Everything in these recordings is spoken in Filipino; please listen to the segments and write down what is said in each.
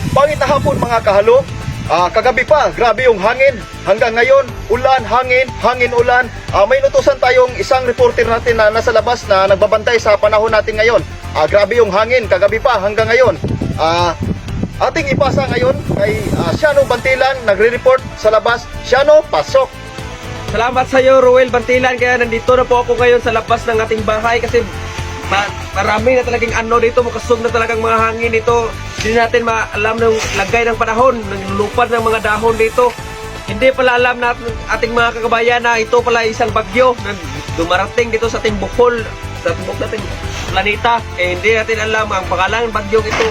Pangit na hapon mga kahalo. Kagabi pa, grabe yung hangin. Hanggang ngayon, ulan, hangin, hangin, ulan. May inutusan tayong isang reporter natin na nasa labas na nagbabantay sa panahon natin ngayon. Grabe yung hangin, kagabi pa hanggang ngayon. Ating ipasa ngayon kay Siano Bantilan, nagre-report sa labas. Siano, pasok! Salamat sa iyo, Ruel Bantilan. Kaya nandito na po ako ngayon sa labas ng ating bahay kasi marami na talagang dito, makasog na talagang mga hangin dito. Hindi natin maalam ng lagay ng panahon, naglulupad ng mga dahon dito. Hindi pala alam natin ating mga kakabayan na ito pala isang bagyo na dumarating dito sa ating bukol, sa tibok nating planeta. Hindi natin alam ang pangalan ng bagyong ito.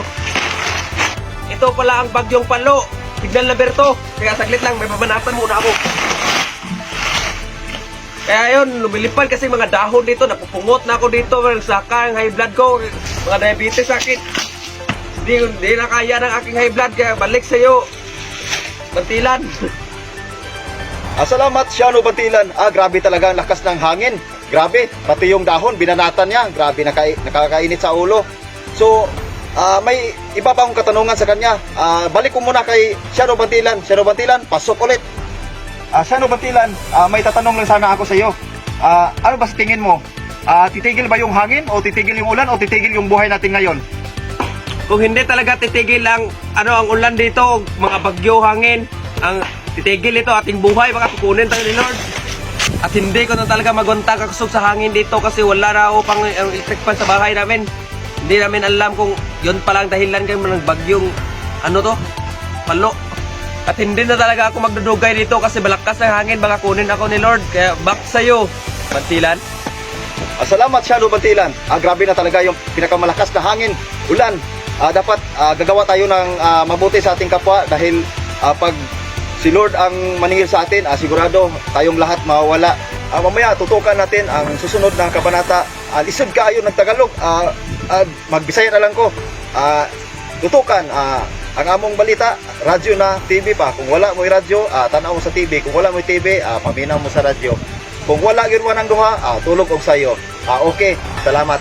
Ito pala ang bagyong Palo. Tignan na Berto. Kaya saglit lang, may pamanatan muna ako. Kaya yun, lumilipad kasi mga dahon dito, napupungot na ako dito, saka ang high blood ko, mga diabetes sakit. Hindi na kaya ng aking high blood, kaya balik sa iyo, Bantilan. Salamat Siano Bantilan. Grabe talaga ang lakas ng hangin. Grabe, pati yung dahon, binanatan niya. Grabe, nakakainit sa ulo. So, may iba pa akong katanungan sa kanya. Balik ko muna kay Siano Bantilan. Siano Bantilan, pasok ulit. Siano Bantilan, may tatanong lang sana ako sa iyo. Ano ba sa tingin mo? Titigil ba yung hangin o titigil yung ulan o titigil yung buhay natin ngayon? Kung hindi talaga titigil ang ang ulan dito, mga bagyo, hangin, ang titigil ito ating buhay, baka kukunin tayo ni Lord. At hindi ko na talaga magunta kakusog sa hangin dito kasi wala na ako pang electric fan sa bahay namin. Hindi namin alam kung yun palang dahilan kayo ng bagyong Palo. At hindi na talaga ako magdudugay dito kasi malakas ang hangin, baka kunin ako ni Lord. Kaya back sa'yo, Bantilan. Salamat Siano Bantilan. Grabe na talaga yung pinakamalakas na hangin, ulan. Dapat gagawa tayo ng mabuti sa ating kapwa dahil pag si Lord ang maningil sa atin, sigurado tayong lahat mawawala. Mamaya tutukan natin ang susunod na kabanata. Lisod kayo ng Tagalog. Magbisaya na lang ko. Tutukan ang among balita, radyo na, TV pa. Kung wala mo radyo, tanaw mo sa TV. Kung wala mo TV, paminaw mo sa radyo. Kung wala girwan ng duha, tulog og sayo. Okay, salamat.